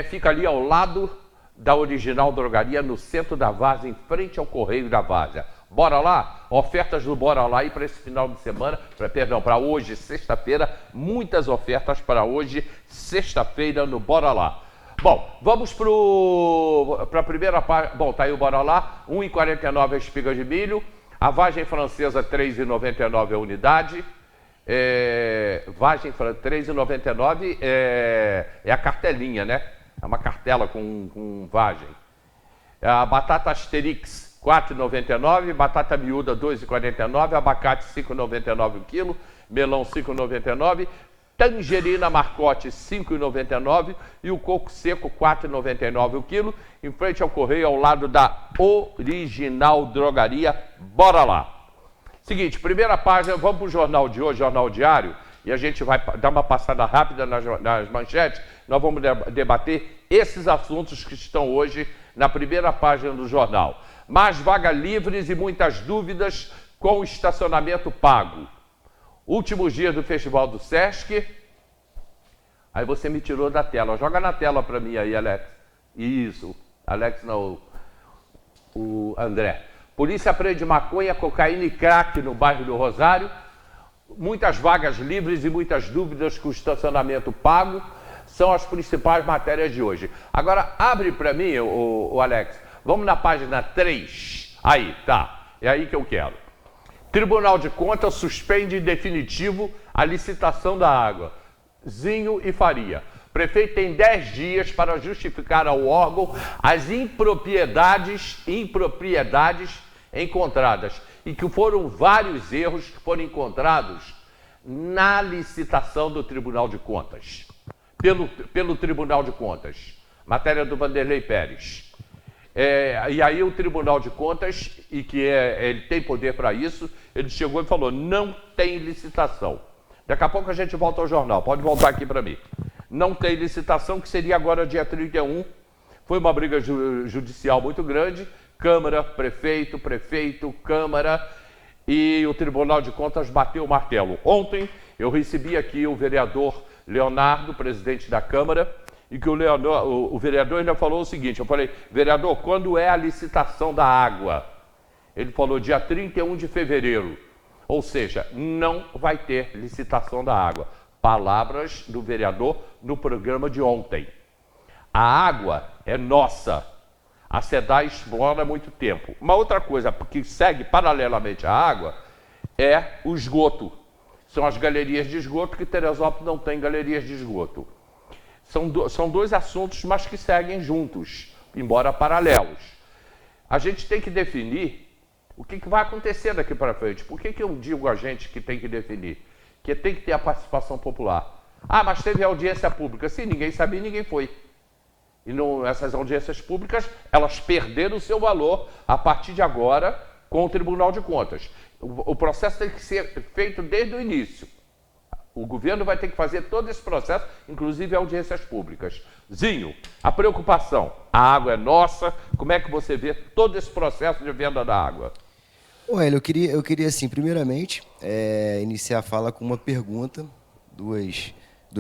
fica ali ao lado da Original Drogaria, no centro da Várzea, em frente ao Correio da Várzea. Bora lá? Ofertas do Bora Lá e para esse final de semana, para hoje, sexta-feira, muitas ofertas para hoje, sexta-feira, no Bora Lá. Bom, vamos para a primeira parte. Bom, tá aí o Bora Lá, R$ 1,49 a espiga de milho, a vagem francesa R$ 3,99 a unidade. Vagem R$ 3,99 é a cartelinha, né? É uma cartela com vagem. A batata Asterix, R$ 4,99. Batata miúda, R$ 2,49. Abacate, R$ 5,99 o quilo. Melão, R$ 5,99. Tangerina Marcote, R$ 5,99. E o coco seco, R$ 4,99 o quilo. Em frente ao correio, ao lado da Original Drogaria. Bora lá! Seguinte, primeira página, vamos para o jornal de hoje, Jornal Diário, e a gente vai dar uma passada rápida nas manchetes. Nós vamos debater esses assuntos que estão hoje na primeira página do jornal. Mais vagas livres e muitas dúvidas com o estacionamento pago. Últimos dias do Festival do Sesc. Aí você me tirou da tela. Joga na tela para mim aí, Alex. Isso. Alex não, o André. Polícia prende maconha, cocaína e crack no bairro do Rosário. Muitas vagas livres e muitas dúvidas com o estacionamento pago são as principais matérias de hoje. Agora, abre para mim, o Alex. Vamos na página 3. Aí, tá. É aí que eu quero. Tribunal de Contas suspende em definitivo a licitação da água. Zinho e Faria. Prefeito tem 10 dias para justificar ao órgão as impropriedades encontradas. E que foram vários erros que foram encontrados na licitação do Tribunal de Contas. Pelo Tribunal de Contas. Matéria do Vanderlei Pérez. E aí o Tribunal de Contas, e que ele tem poder para isso, ele chegou e falou, não tem licitação. Daqui a pouco a gente volta ao jornal, pode voltar aqui para mim. Não tem licitação, que seria agora dia 31. Foi uma briga judicial muito grande. Câmara, prefeito, Câmara, e o Tribunal de Contas bateu o martelo. Ontem eu recebi aqui o vereador Leonardo, presidente da Câmara, e que o vereador ainda falou o seguinte, eu falei, vereador, quando é a licitação da água? Ele falou dia 31 de fevereiro, ou seja, não vai ter licitação da água. Palavras do vereador no programa de ontem. A água é nossa. A SEDAI explora há muito tempo. Uma outra coisa que segue paralelamente à água é o esgoto. São as galerias de esgoto, que Teresópolis não tem galerias de esgoto. São dois assuntos, mas que seguem juntos, embora paralelos. A gente tem que definir o que vai acontecer daqui para frente. Por que eu digo a gente que tem que definir? Que tem que ter a participação popular. Ah, mas teve audiência pública. Sim, ninguém sabia, ninguém foi. E essas audiências públicas, elas perderam o seu valor a partir de agora com o Tribunal de Contas. O processo tem que ser feito desde o início. O governo vai ter que fazer todo esse processo, inclusive audiências públicas. Zinho, a preocupação, a água é nossa, como é que você vê todo esse processo de venda da água? Hélio, eu queria assim, primeiramente, iniciar a fala com uma pergunta, duas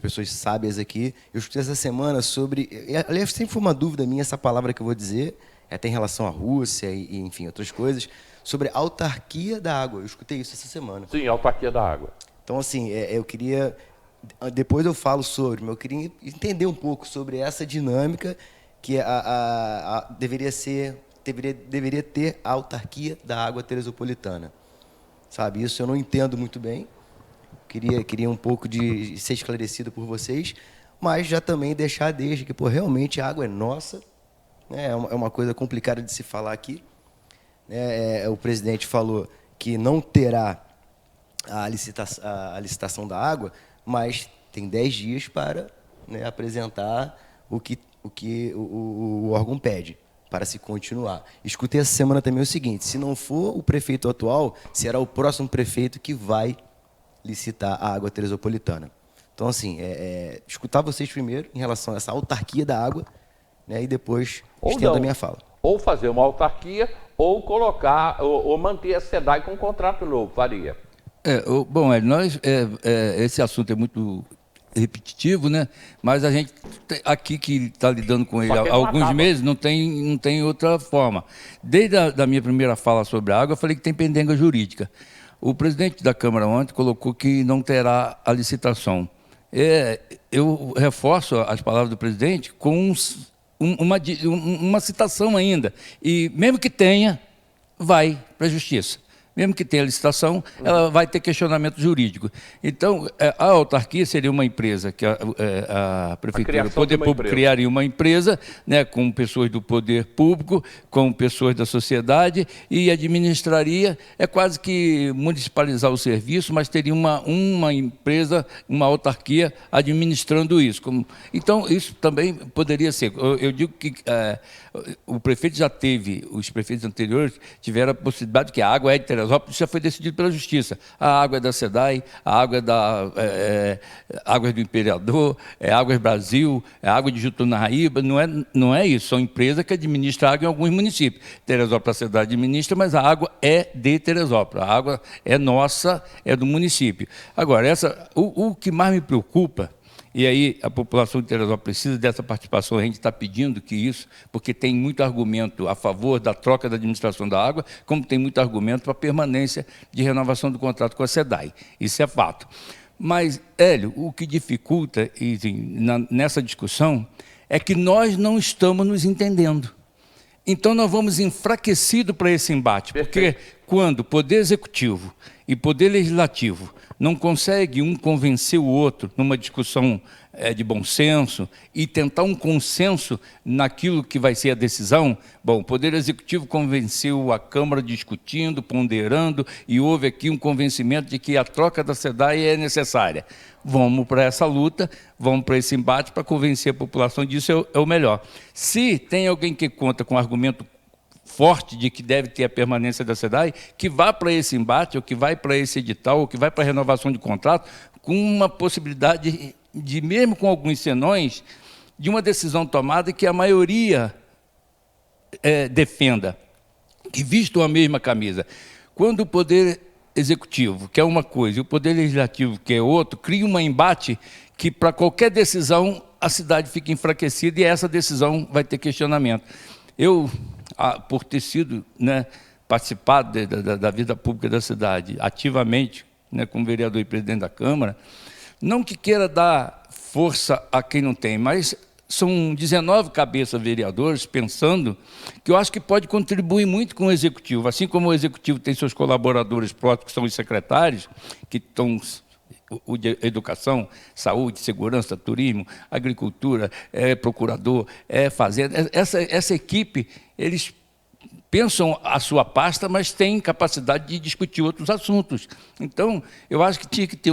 pessoas sábias aqui. Eu escutei essa semana sobre... Aliás, sempre foi uma dúvida minha essa palavra que eu vou dizer, até em relação à Rússia e, enfim, outras coisas, sobre autarquia da água. Eu escutei isso essa semana. Sim, autarquia da água. Então, assim, eu queria... Depois eu falo sobre, mas eu queria entender um pouco sobre essa dinâmica que deveria ter a autarquia da água teresopolitana. Sabe, isso eu não entendo muito bem. Queria um pouco de ser esclarecido por vocês, mas já também deixar desde que, realmente a água é nossa, né? É uma coisa complicada de se falar aqui. O presidente falou que não terá a licitação da água, mas tem 10 dias para, né, apresentar o que o órgão pede para se continuar. Escutei essa semana também o seguinte, se não for o prefeito atual, será o próximo prefeito que vai licitar a água teresopolitana. Então, assim, escutar vocês primeiro em relação a essa autarquia da água, né, e depois estendo a minha fala. Ou fazer uma autarquia, ou colocar, ou manter a SEDAI com um contrato novo, Faria. Bom, esse assunto é muito repetitivo, né? Mas a gente aqui que está lidando com ele há alguns meses não tem outra forma. Desde a minha primeira fala sobre a água, eu falei que tem pendenga jurídica. O presidente da Câmara ontem colocou que não terá a licitação. Eu reforço as palavras do presidente com uma citação ainda. E mesmo que tenha, vai para a Justiça. Mesmo que tenha licitação, ela vai ter questionamento jurídico. Então, a autarquia seria uma empresa que a Prefeitura, o Poder Público criaria uma empresa, né, com pessoas do Poder Público, com pessoas da sociedade, e administraria, quase que municipalizar o serviço, mas teria uma empresa, uma autarquia administrando isso. Então, isso também poderia ser. Eu digo que o prefeito já teve, os prefeitos anteriores tiveram a possibilidade de que a água é de Teresópolis, já foi decidido pela Justiça. A água é da SEDAI, a água é da Águas do Imperador, é Águas Brasil, é água de Jutunaíba, não é isso, são empresas que administram água em alguns municípios. Teresópolis, a SEDAI administra, mas a água é de Teresópolis, a água é nossa, é do município. Agora, o que mais me preocupa, e aí a população de Teresópolis precisa dessa participação, a gente está pedindo que isso, porque tem muito argumento a favor da troca da administração da água, como tem muito argumento para a permanência de renovação do contrato com a SEDAI. Isso é fato. Mas, Hélio, o que dificulta nessa discussão é que nós não estamos nos entendendo. Então, nós vamos enfraquecidos para esse embate, porque quando o Poder Executivo e Poder Legislativo não conseguem um convencer o outro numa discussão de bom senso e tentar um consenso naquilo que vai ser a decisão, bom, o Poder Executivo convenceu a Câmara discutindo, ponderando, e houve aqui um convencimento de que a troca da SEDAI é necessária. Vamos para essa luta, vamos para esse embate para convencer a população disso é o melhor. Se tem alguém que conta com argumento forte de que deve ter a permanência da SEDAI, que vá para esse embate, ou que vai para esse edital, ou que vai para a renovação de contrato, com uma possibilidade de, mesmo com alguns senões, de uma decisão tomada que a maioria defenda, que vistam a mesma camisa. Quando o Poder Executivo quer uma coisa e o Poder Legislativo quer outra, cria um embate que, para qualquer decisão, a cidade fica enfraquecida e essa decisão vai ter questionamento. Eu, por ter sido, participado da vida pública da cidade ativamente, como vereador e presidente da Câmara, não que queira dar força a quem não tem, mas são 19 cabeças vereadores pensando que eu acho que pode contribuir muito com o Executivo, assim como o Executivo tem seus colaboradores próprios, que são os secretários, que estão o de educação, saúde, segurança, turismo, agricultura, procurador, fazenda. Essa equipe, eles pensam a sua pasta, mas têm capacidade de discutir outros assuntos. Então, eu acho que tinha que ter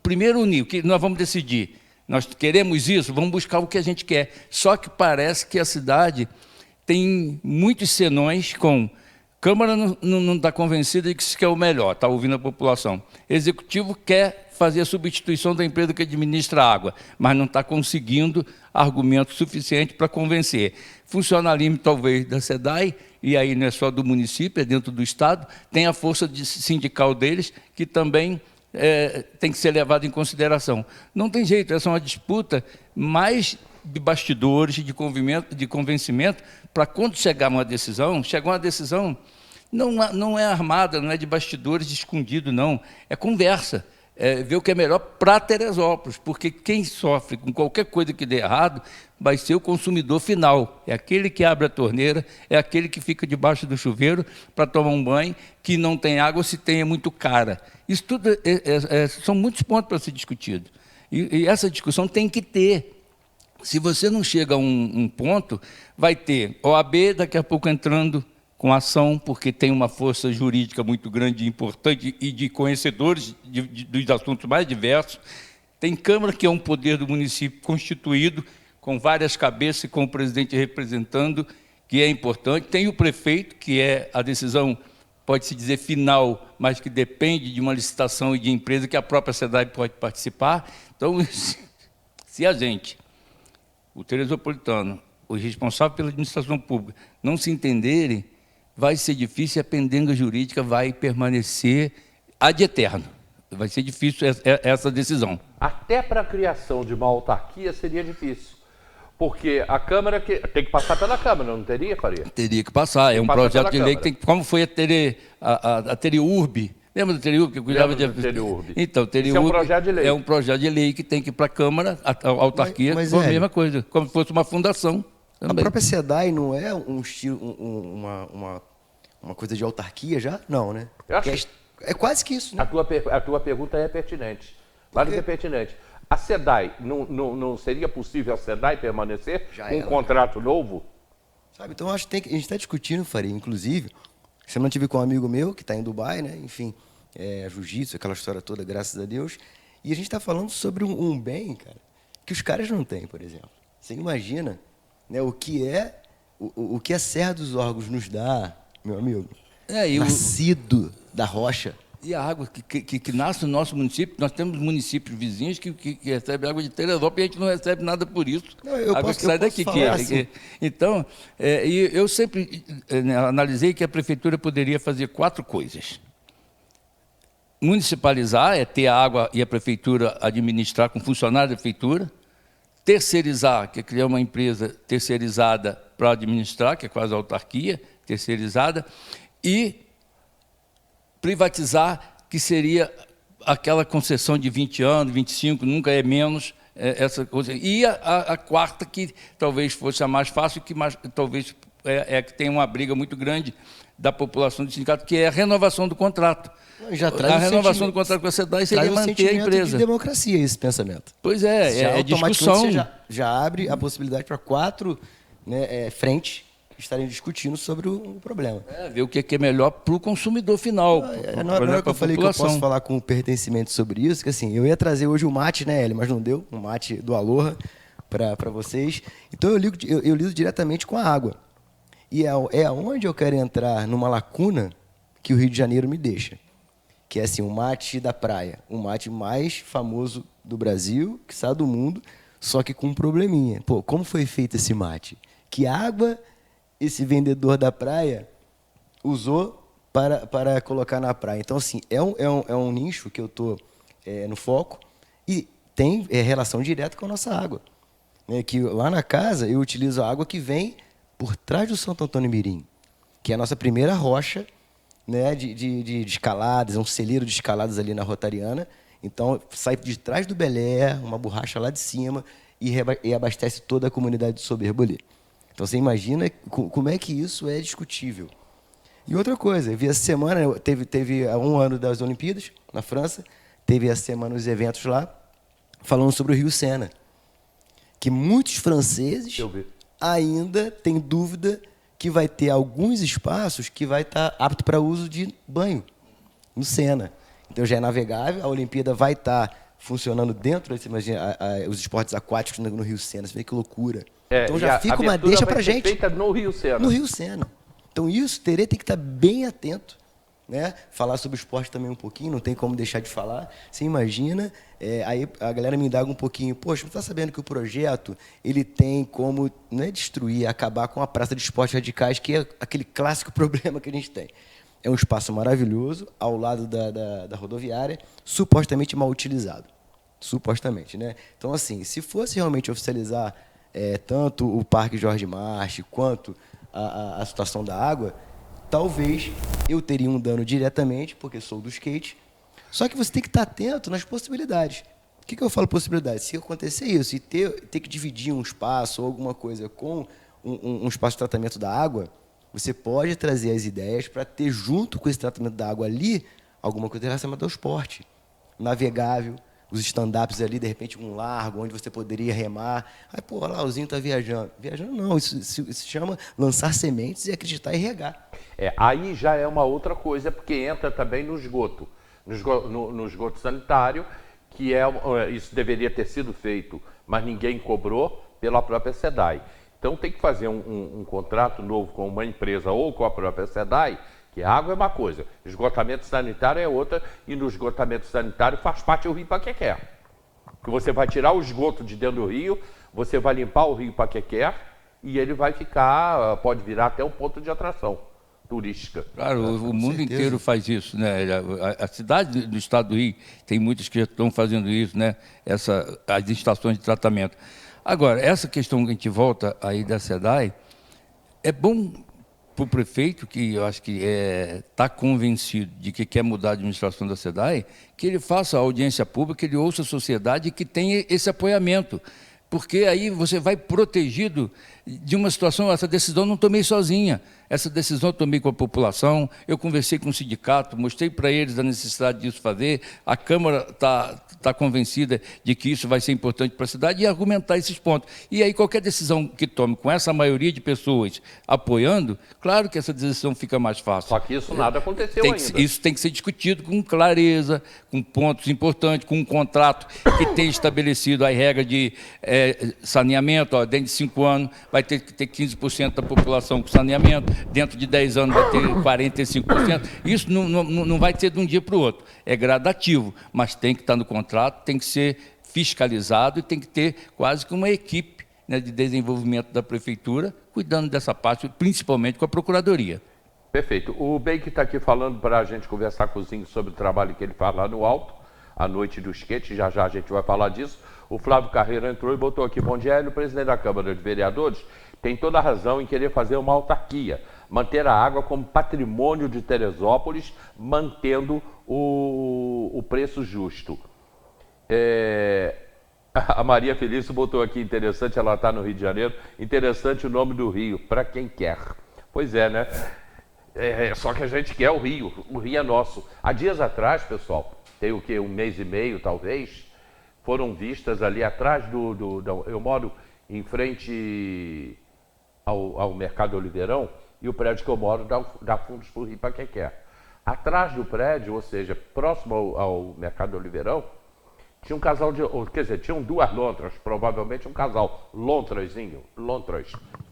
primeiro unir, que nós vamos decidir, nós queremos isso, vamos buscar o que a gente quer. Só que parece que a cidade tem muitos senões com... Câmara não está convencida de que isso é o melhor, está ouvindo a população. Executivo quer fazer a substituição da empresa que administra a água, mas não está conseguindo argumento suficiente para convencer. Funcionalismo, talvez, da SEDAI, e aí não é só do município, é dentro do Estado, tem a força sindical deles, que também tem que ser levado em consideração. Não tem jeito, essa é uma disputa mais de bastidores, de convencimento, para quando chegar uma decisão, não é armada, não é de bastidores escondido, não. É conversa, ver o que é melhor para Teresópolis, porque quem sofre com qualquer coisa que dê errado vai ser o consumidor final. É aquele que abre a torneira, é aquele que fica debaixo do chuveiro para tomar um banho, que não tem água, se tem é muito cara. Isso tudo são muitos pontos para ser discutido. E essa discussão tem que ter. Se você não chega a um ponto, vai ter OAB daqui a pouco entrando com ação, porque tem uma força jurídica muito grande e importante e de conhecedores dos assuntos mais diversos. Tem Câmara, que é um poder do município constituído, com várias cabeças e com o presidente representando, que é importante. Tem o prefeito, que é a decisão, pode-se dizer, final, mas que depende de uma licitação e de empresa que a própria SEDAI pode participar. Então, se a gente... o teresopolitano, os responsáveis pela administração pública, não se entenderem, vai ser difícil e a pendenga jurídica vai permanecer ad eterno. Vai ser difícil essa decisão. Até para a criação de uma autarquia seria difícil. Porque a Câmara tem que passar pela Câmara, não teria, Faria? Teria que passar. É um projeto de lei que tem que... Como foi a Teriurb? Lembra do Teriurb que cuidava de... Teriurb. Então, Teriurb é um projeto de lei. É um projeto de lei que tem que ir para a Câmara, a autarquia, mas a mesma coisa, como se fosse uma fundação. Também. A própria SEDAI não é um estilo, uma coisa de autarquia já? Não, né? É quase que isso, né? A tua pergunta é pertinente. Claro que é pertinente. A SEDAI, não seria possível a SEDAI permanecer com um contrato novo? Sabe, então acho que a gente está discutindo, Faria, inclusive, semana eu tive com um amigo meu que está em Dubai, né? Enfim, jiu-jitsu, aquela história toda, graças a Deus. E a gente está falando sobre um bem, cara, que os caras não têm, por exemplo. Você imagina, né, o que a Serra dos Órgãos nos dá, meu amigo, nascido da rocha. E a água que nasce no nosso município, nós temos municípios vizinhos que recebem água de Teresópolis e a gente não recebe nada por isso. Água que sai daqui. Assim. Então, eu sempre analisei que a prefeitura poderia fazer 4 coisas. Municipalizar, ter a água e a prefeitura administrar com funcionário da prefeitura. Terceirizar, que é criar uma empresa terceirizada para administrar, que é quase a autarquia, terceirizada. E privatizar, que seria aquela concessão de 20 anos, 25, nunca é menos, essa coisa. E a quarta, que talvez fosse a mais fácil, que talvez que tem uma briga muito grande da população do sindicato, que é a renovação do contrato. A renovação do contrato com a SEDAI seria manter a empresa. De democracia esse pensamento. Pois é discussão. Você já abre a possibilidade para 4 frentes estarem discutindo sobre o problema. Ver o que é melhor para o consumidor final. Na hora que eu falei que eu posso falar com pertencimento sobre isso, que assim, eu ia trazer hoje o mate, né, Hélio, mas não deu, o mate do Aloha para vocês. Então eu lido diretamente com a água. E é onde eu quero entrar numa lacuna que o Rio de Janeiro me deixa. Que é assim, o mate da praia, o mate mais famoso do Brasil, que sai do mundo, só que com um probleminha. Pô, como foi feito esse mate? Que água esse vendedor da praia usou para colocar na praia? Então, assim, é um nicho que eu estou no foco e tem relação direta com a nossa água. Né? Que lá na casa eu utilizo a água que vem por trás do Santo Antônio Mirim, que é a nossa primeira rocha, né, de escaladas, é um celeiro de escaladas ali na Rotariana. Então, sai de trás do Belé, uma borracha lá de cima, e abastece toda a comunidade de Soberbo ali. Então, você imagina como é que isso é discutível. E outra coisa, eu vi essa semana, teve há 1 ano das Olimpíadas, na França, teve essa semana os eventos lá, falando sobre o Rio Sena, que muitos franceses ainda têm dúvida que vai ter alguns espaços que vai estar apto para uso de banho no Sena. Então, já é navegável, a Olimpíada vai estar funcionando dentro, você imagina, os esportes aquáticos no Rio Sena, você vê que loucura. Então já fica uma deixa para a gente. Feita no Rio Sena. No Rio Sena. Então isso, Terê tem que estar bem atento, né? Falar sobre o esporte também um pouquinho, não tem como deixar de falar. Você imagina, aí a galera me indaga um pouquinho, poxa, não está sabendo que o projeto ele tem como, não é destruir, acabar com a praça de esportes radicais, que é aquele clássico problema que a gente tem. É um espaço maravilhoso, ao lado da rodoviária, supostamente mal utilizado. Supostamente, né? Então, assim, se fosse realmente oficializar tanto o Parque Jorge March quanto a situação da água, talvez eu teria um dano diretamente, porque sou do skate. Só que você tem que estar atento nas possibilidades. O que eu falo possibilidades? Se acontecer isso e ter que dividir um espaço ou alguma coisa com um espaço de tratamento da água, você pode trazer as ideias para ter, junto com esse tratamento da água ali, alguma coisa relacionada ao esporte. Navegável, os stand-ups ali, de repente, um largo, onde você poderia remar. Aí, pô, olha lá, o Zinho está viajando. Viajando não, isso se chama lançar sementes e acreditar e regar. Aí já é uma outra coisa, porque entra também no esgoto. No esgoto sanitário, que isso deveria ter sido feito, mas ninguém cobrou pela própria SEDAI. Então tem que fazer um contrato novo com uma empresa ou com a própria SEDAI, que a água é uma coisa, esgotamento sanitário é outra, e no esgotamento sanitário faz parte o Rio Paquequé. Que você vai tirar o esgoto de dentro do rio, você vai limpar o Rio Paquequé e ele vai ficar, pode virar até um ponto de atração turística. Claro, o mundo certeza. inteiro faz isso, né? A cidade do estado do Rio tem muitas que estão fazendo isso, né? As estações de tratamento. Agora, essa questão que a gente volta aí da SEDAI, é bom para o prefeito, que eu acho que está convencido de que quer mudar a administração da SEDAI, que ele faça a audiência pública, que ele ouça a sociedade e que tenha esse apoiamento. Porque aí você vai protegido de uma situação, essa decisão eu não tomei sozinha, essa decisão eu tomei com a população, eu conversei com o sindicato, mostrei para eles a necessidade disso fazer, a Câmara está convencida de que isso vai ser importante para a cidade e argumentar esses pontos. E aí qualquer decisão que tome com essa maioria de pessoas apoiando, claro que essa decisão fica mais fácil. Só que isso nada aconteceu ainda. Isso tem que ser discutido com clareza, com pontos importantes, com um contrato que tenha estabelecido a regra de saneamento, dentro de 5 anos vai ter que ter 15% da população com saneamento, dentro de 10 anos vai ter 45%. Isso não vai ser de um dia para o outro, é gradativo, mas tem que estar no contrato, tem que ser fiscalizado e tem que ter quase que uma equipe, né, de desenvolvimento da prefeitura, cuidando dessa parte, principalmente com a procuradoria. Perfeito. O Beik está aqui falando para a gente conversar com o Zinho sobre o trabalho que ele faz lá no alto, a noite do skate, já já a gente vai falar disso. O Flávio Carreira entrou e botou aqui: bom dia, o presidente da Câmara de Vereadores tem toda a razão em querer fazer uma autarquia, manter a água como patrimônio de Teresópolis, mantendo o preço justo. A Maria Felício botou aqui, interessante, ela está no Rio de Janeiro, interessante o nome do rio, para quem quer. Pois é, né? Só que a gente quer o Rio é nosso. Há dias atrás, pessoal, tem o quê? Um mês e meio, talvez, foram vistas ali atrás eu moro em frente ao Mercado Oliveirão, e o prédio que eu moro dá fundos para o Rio para quem quer. Atrás do prédio, ou seja, próximo ao Mercado Oliveirão, tinha um casal tinham 2 lontras, provavelmente um casal, lontras,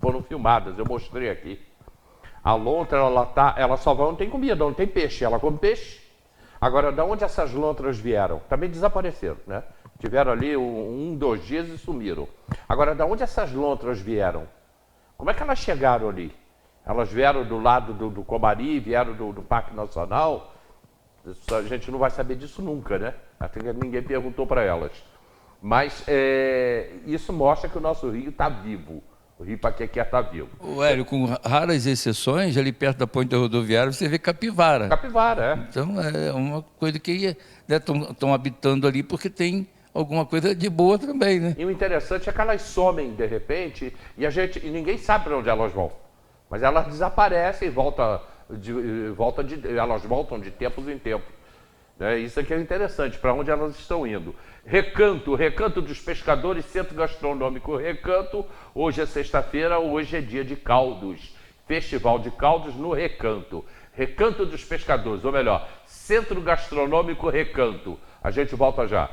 foram filmadas, eu mostrei aqui. A lontra, ela só vai onde tem comida, não tem peixe, ela come peixe. Agora, de onde essas lontras vieram? Também desapareceram, né? Tiveram ali 2 dias e sumiram. Agora, de onde essas lontras vieram? Como é que elas chegaram ali? Elas vieram do lado do Comari, vieram do Parque Nacional? A gente não vai saber disso nunca, né? Até que ninguém perguntou para elas. Mas isso mostra que o nosso rio está vivo. O rio para quem quer está vivo. O Hélio, com raras exceções, ali perto da ponte rodoviária, você vê capivara. Capivara, Então, é uma coisa que estão habitando ali porque tem alguma coisa de boa também, né? E o interessante é que elas somem de repente e ninguém sabe para onde elas vão. Mas elas desaparecem e elas voltam de tempos em tempos. Isso aqui é interessante, para onde elas estão indo. Recanto dos Pescadores, Centro Gastronômico Recanto. Hoje é sexta-feira, hoje é dia de caldos. Festival de caldos no Recanto. Recanto dos Pescadores, ou melhor, Centro Gastronômico Recanto. A gente volta já.